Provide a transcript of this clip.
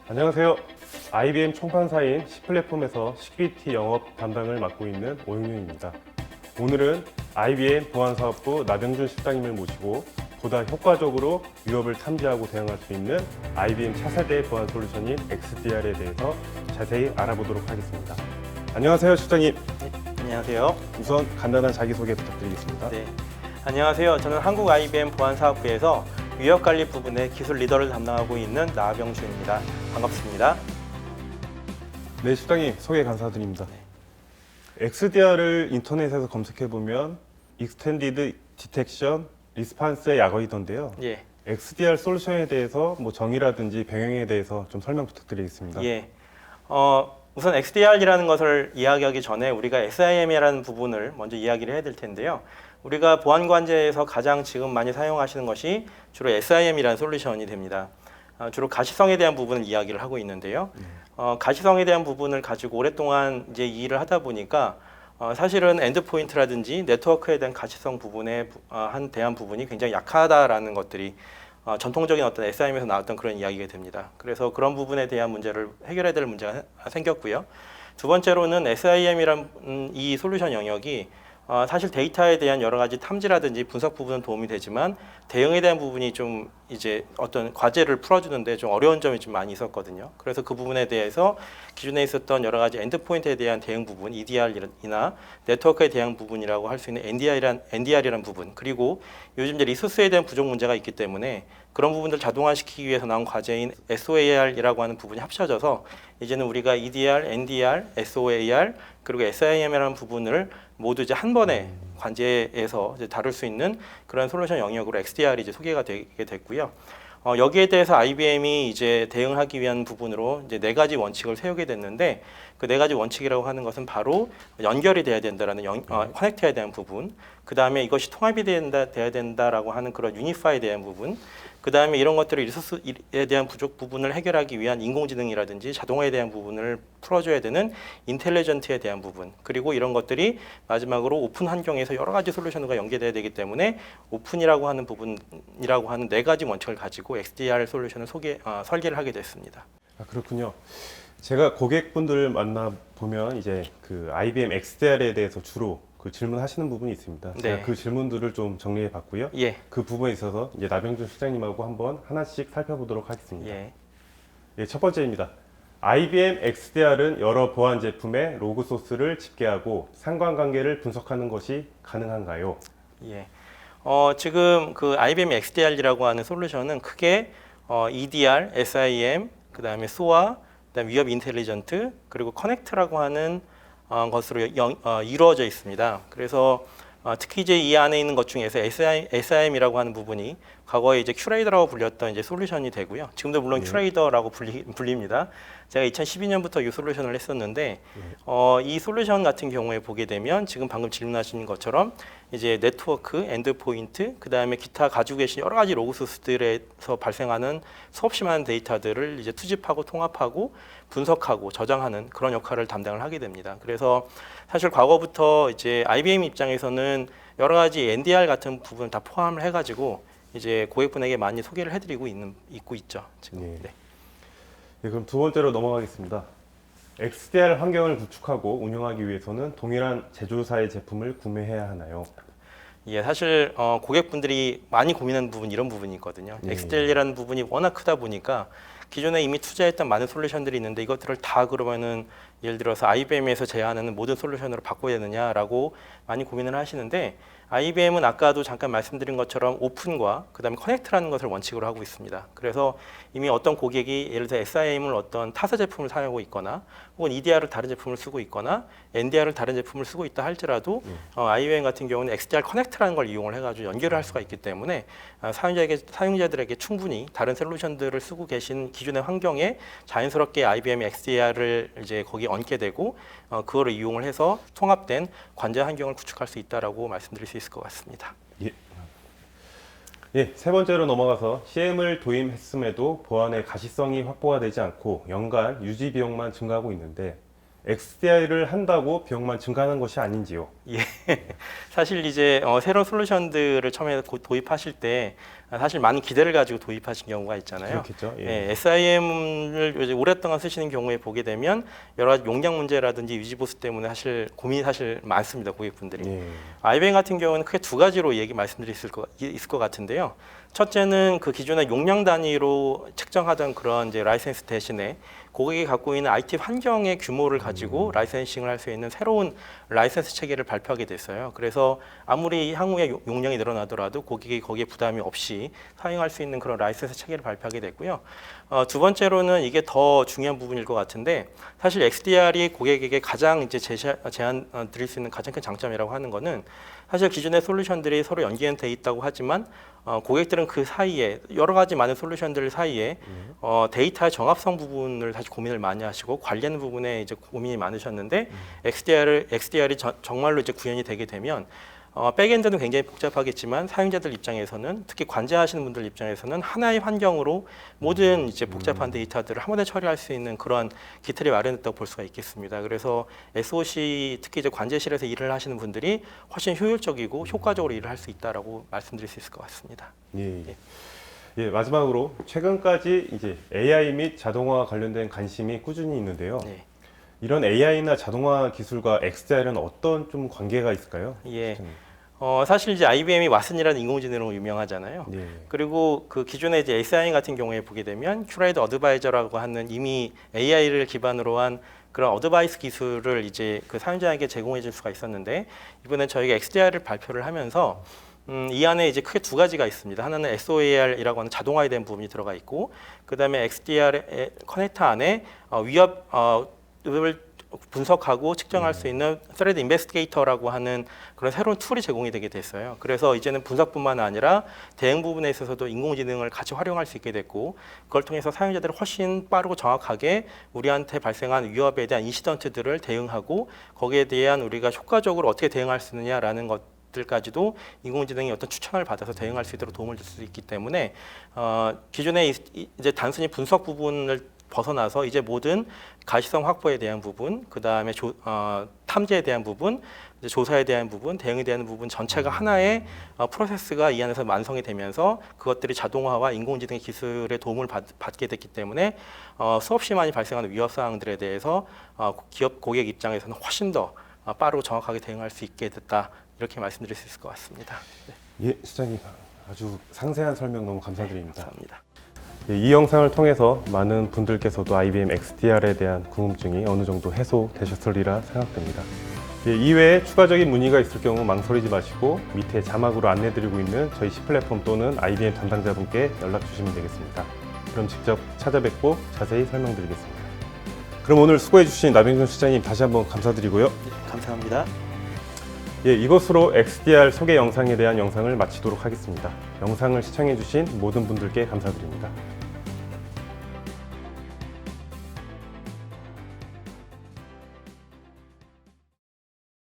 안녕하세요. IBM 총판사인 C플랫폼에서 시큐리티 영업 담당을 맡고 있는 오영윤입니다. 오늘은 IBM 보안사업부 나병준 실장님을 모시고 보다 효과적으로 위협을 탐지하고 대응할 수 있는 IBM 차세대 보안 솔루션인 XDR에 대해서 자세히 알아보도록 하겠습니다. 안녕하세요, 실장님. 안녕하세요. 우선 간단한 자기소개 부탁드리겠습니다. 네, 안녕하세요. 저는 한국 IBM 보안사업부에서 위협관리 부분의 기술 리더를 담당하고 있는 나병준입니다. 반갑습니다. 네, 실장님 소개 감사드립니다. XDR을 인터넷에서 검색해보면 Extended Detection Response의 약어이던데요. 예, XDR 솔루션에 대해서 정의라든지 배경에 대해서 좀 설명 부탁드리겠습니다. 예. 우선 XDR이라는 것을 이야기하기 전에 우리가 SIM이라는 부분을 먼저 이야기를 해야 될 텐데요. 우리가 보안 관제에서 가장 지금 많이 사용하시는 것이 주로 SIM이라는 솔루션이 됩니다. 주로 가시성에 대한 부분을 이야기를 하고 있는데요. 가시성에 대한 부분을 가지고 오랫동안 이제 이 일을 하다 보니까 사실은 엔드포인트라든지 네트워크에 대한 가시성 부분에 대한 부분이 굉장히 약하다라는 것들이 전통적인 어떤 SIM에서 나왔던 그런 이야기가 됩니다. 그래서 그런 부분에 대한 문제를 해결해야 될 문제가 생겼고요. 두 번째로는 SIM이란 이 솔루션 영역이 사실 데이터에 대한 여러 가지 탐지라든지 분석 부분은 도움이 되지만 대응에 대한 부분이 좀 이제 어떤 과제를 풀어주는데 좀 어려운 점이 좀 많이 있었거든요. 그래서 그 부분에 대해서 기존에 있었던 여러 가지 엔드포인트에 대한 대응 부분, EDR이나 네트워크에 대한 부분이라고 할 수 있는 NDR이라는 부분, 그리고 요즘 이제 리소스에 대한 부족 문제가 있기 때문에 그런 부분들 자동화시키기 위해서 나온 과제인 SOAR이라고 하는 부분이 합쳐져서 이제는 우리가 EDR, NDR, SOAR 그리고 SIM이라는 부분을 모두 이제 한 번에 관제에서 이제 다룰 수 있는 그런 솔루션 영역으로 XDR이 이제 소개가 되게 됐고요. 여기에 대해서 IBM이 이제 대응하기 위한 부분으로 이제 네 가지 원칙을 세우게 됐는데 그 네 가지 원칙이라고 하는 것은 바로 연결이 돼야 된다라는 커넥트에 대한 부분, 그 다음에 이것이 통합이 돼야 된다라고 하는 그런 유니파이에 대한 부분, 그 다음에 이런 것들을 리소스에 대한 부족 부분을 해결하기 위한 인공지능이라든지 자동화에 대한 부분을 풀어줘야 되는 인텔리전트에 대한 부분, 그리고 이런 것들이 마지막으로 오픈 환경에서 여러 가지 솔루션과 연계돼야 되기 때문에 오픈이라고 하는 부분이라고 하는 네 가지 원칙을 가지고 XDR 솔루션을 설계를 하게 됐습니다. 그렇군요. 제가 고객분들 만나 보면 이제 그 IBM XDR에 대해서 주로 그 질문하시는 부분이 있습니다. 제가 네. 그 질문들을 좀 정리해 봤고요. 예, 그 부분에 있어서 이제 나병준 실장님하고 한번 하나씩 살펴보도록 하겠습니다. 예, 예, 첫 번째입니다. IBM XDR은 여러 보안 제품의 로그 소스를 집계하고 상관관계를 분석하는 것이 가능한가요? 예. 지금 그 IBM XDR이라고 하는 솔루션은 크게 EDR, SIM, 그 다음에 SOA, 그다음에 위협 인텔리전트, 그리고 커넥트라고 하는 것으로 이루어져 있습니다. 그래서 특히 이제 이 안에 있는 것 중에서 SIM이라고 하는 부분이 과거에 이제 큐레이더라고 불렸던 이제 솔루션이 되고요. 지금도 물론 큐레이더라고 불립니다. 제가 2012년부터 이 솔루션을 했었는데 이 솔루션 같은 경우에 보게 되면 지금 방금 질문하신 것처럼 이제 네트워크, 엔드포인트, 그 다음에 기타 가지고 계신 여러 가지 로그 소스들에서 발생하는 수없이 많은 데이터들을 이제 투집하고 통합하고 분석하고 저장하는 그런 역할을 담당을 하게 됩니다. 그래서 사실 과거부터 이제 IBM 입장에서는 여러 가지 NDR 같은 부분을 다 포함을 해가지고 이제 고객분에게 많이 소개를 해드리고 있죠. 지금. 네. 네. 네, 그럼 두 번째로 넘어가겠습니다. XDR 환경을 구축하고 운영하기 위해서는 동일한 제조사의 제품을 구매해야 하나요? 예, 사실 고객분들이 많이 고민하는 부분 이런 부분이 있거든요. XDR이라는 부분이 워낙 크다 보니까 기존에 이미 투자했던 많은 솔루션들이 있는데 이것들을 다 그러면은 예를 들어서 IBM에서 제안하는 모든 솔루션으로 바꿔야 되느냐라고 많이 고민을 하시는데 IBM은 아까도 잠깐 말씀드린 것처럼 오픈과 그다음에 커넥트라는 것을 원칙으로 하고 있습니다. 그래서 이미 어떤 고객이 예를 들어 SIM을 어떤 타사 제품을 사용하고 있거나 혹은 EDR을 다른 제품을 쓰고 있거나 NDR을 다른 제품을 쓰고 있다 할지라도 IBM 같은 경우는 XDR 커넥트라는 걸 이용을 해가지고 연결을 할 수가 있기 때문에 사용자들에게 충분히 다른 솔루션들을 쓰고 계신 기존의 환경에 자연스럽게 IBM의 XDR을 이제 거기에 얹게 되고 그거를 이용을 해서 통합된 관제 환경을 구축할 수 있다라고 말씀드릴 수 있을 것 같습니다. 예. 예, 세 번째로 넘어가서 CM을 도입했음에도 보안의 가시성이 확보가 되지 않고 연간 유지 비용만 증가하고 있는데 XDR을 한다고 비용만 증가하는 것이 아닌지요? 예. 사실 이제 새로운 솔루션들을 처음에 도입하실 때 사실 많은 기대를 가지고 도입하신 경우가 있잖아요. 그렇겠죠. 예, SIM을 오랫동안 쓰시는 경우에 보게 되면 여러 가지 용량 문제라든지 유지 보수 때문에 사실 고민이 사실 많습니다, 고객분들이. 예. IBM 같은 경우는 크게 두 가지로 말씀드릴 수 있을 것 같은데요. 첫째는 그 기존의 용량 단위로 책정하던 그런 이제 라이센스 대신에 고객이 갖고 있는 IT 환경의 규모를 가지고 라이센싱을 할 수 있는 새로운 라이센스 체계를 발표하게 됐어요. 그래서 아무리 향후에 용량이 늘어나더라도 고객이 거기에 부담이 없이 사용할 수 있는 그런 라이센스 체계를 발표하게 됐고요. 두 번째로는 이게 더 중요한 부분일 것 같은데 사실 XDR이 고객에게 가장 이제 제안 드릴 수 있는 가장 큰 장점이라고 하는 거는 사실 기존의 솔루션들이 서로 연계돼 있다고 하지만 고객들은 그 사이에 여러 가지 많은 솔루션들 사이에 데이터의 정합성 부분을 사실 고민을 많이 하시고 관리하는 부분에 이제 고민이 많으셨는데 XDR이 정말로 이제 구현이 되게 되면 백엔드는 굉장히 복잡하겠지만 사용자들 입장에서는 특히 관제하시는 분들 입장에서는 하나의 환경으로 모든 이제 복잡한 데이터들을 한 번에 처리할 수 있는 그런 기틀이 마련됐다고 볼 수가 있겠습니다. 그래서 SOC 특히 이제 관제실에서 일을 하시는 분들이 훨씬 효율적이고 효과적으로 일을 할 수 있다라고 말씀드릴 수 있을 것 같습니다. 예. 예, 마지막으로 최근까지 이제 AI 및 자동화 관련된 관심이 꾸준히 있는데요. 네. 이런 AI나 자동화 기술과 XDR은 어떤 좀 관계가 있을까요? 예. 사실 이제 IBM이 왓슨이라는 인공지능으로 유명하잖아요. 예. 그리고 그 기존의 이제 SIM 같은 경우에 보게 되면 큐레이드 어드바이저라고 하는 이미 AI를 기반으로 한 그런 어드바이스 기술을 이제 그 사용자에게 제공해 줄 수가 있었는데 이번에 저희가 XDR을 발표를 하면서 이 안에 이제 크게 두 가지가 있습니다. 하나는 SOAR이라고 하는 자동화에 대한 부분이 들어가 있고, 그 다음에 XDR 커넥터 안에 위협을 분석하고 측정할 수 있는 Threat Investigator라고 하는 그런 새로운 툴이 제공이 되게 됐어요. 그래서 이제는 분석뿐만 아니라 대응 부분에 있어서도 인공지능을 같이 활용할 수 있게 됐고, 그걸 통해서 사용자들이 훨씬 빠르고 정확하게 우리한테 발생한 위협에 대한 인시던트들을 대응하고 거기에 대한 우리가 효과적으로 어떻게 대응할 수 있느냐라는 것들까지도 인공지능이 어떤 추천을 받아서 대응할 수 있도록 도움을 줄 수 있기 때문에 기존에 이제 단순히 분석 부분을 벗어나서 이제 모든 가시성 확보에 대한 부분, 그 다음에 탐지에 대한 부분, 이제 조사에 대한 부분, 대응에 대한 부분 전체가 하나의 프로세스가 이 안에서 완성이 되면서 그것들이 자동화와 인공지능 기술의 도움을 받게 됐기 때문에 수없이 많이 발생하는 위협 사항들에 대해서 기업 고객 입장에서는 훨씬 더 빠르고 정확하게 대응할 수 있게 됐다, 이렇게 말씀드릴 수 있을 것 같습니다. 네. 예, 실장님 아주 상세한 설명 너무 감사드립니다. 감사합니다. 예, 이 영상을 통해서 많은 분들께서도 IBM XDR에 대한 궁금증이 어느 정도 해소되셨으리라 생각됩니다. 예, 이외에 추가적인 문의가 있을 경우 망설이지 마시고 밑에 자막으로 안내드리고 있는 저희 C 플랫폼 또는 IBM 담당자분께 연락 주시면 되겠습니다. 그럼 직접 찾아뵙고 자세히 설명드리겠습니다. 그럼 오늘 수고해 주신 나병준 실장님 다시 한번 감사드리고요. 네, 감사합니다. 예, 이것으로 XDR 소개 영상에 대한 영상을 마치도록 하겠습니다. 영상을 시청해 주신 모든 분들께 감사드립니다.